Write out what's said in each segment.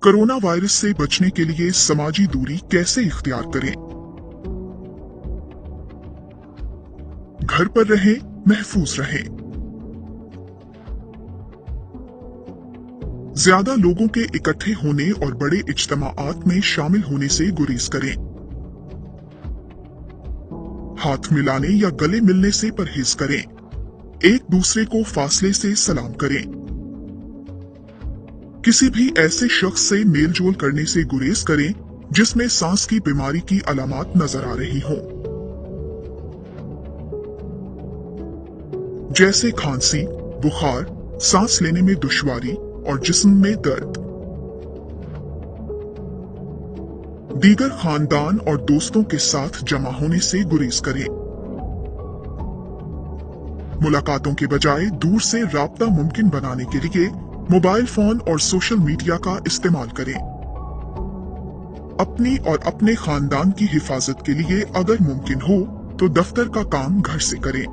Corona virus से बचने के लिए समाजी दूरी कैसे इख्तियार करें? घर पर रहें, महफूज रहें। ज्यादा लोगों के इकट्ठे होने और बड़े इज्तिमाआत में शामिल होने से गुरेज करें। हाथ मिलाने या गले मिलने से परहेज करें। एक दूसरे को फासले से सलाम करें। किसी भी ऐसे शख्स से मेलजोल करने से गुरेज करें जिसमें सांस की बीमारी की अलामात नजर आ रही हों, जैसे खांसी, बुखार, सांस लेने में दुश्वारी और जिस्म में दर्द। दीगर खानदान और दोस्तों के साथ जमा होने से गुरेज करें। मुलाकातों के बजाय दूर से राब्ता मुमकिन बनाने के लिए मोबाइल फोन और सोशल मीडिया का इस्तेमाल करें। अपनी और अपने खानदान की हिफाजत के लिए अगर मुमकिन हो तो दफ्तर का काम घर से करें।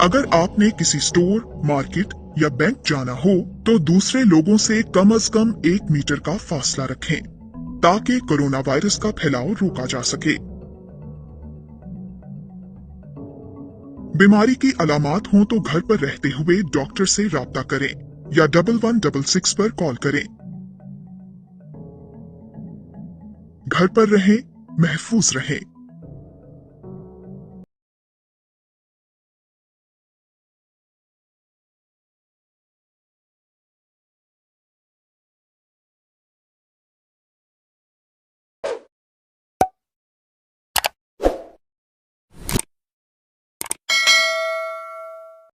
अगर आपने किसी स्टोर, मार्केट या बैंक जाना हो तो दूसरे लोगों से कम 1 मीटर का फासला रखें ताकि कोरोना वायरस का फैलाव रोका जा सके। बीमारी की अलामात हों तो घर पर रहते हुए डॉक्टर से राब्ता करें या 1166 पर कॉल करें। घर पर रहें, महफूज रहें।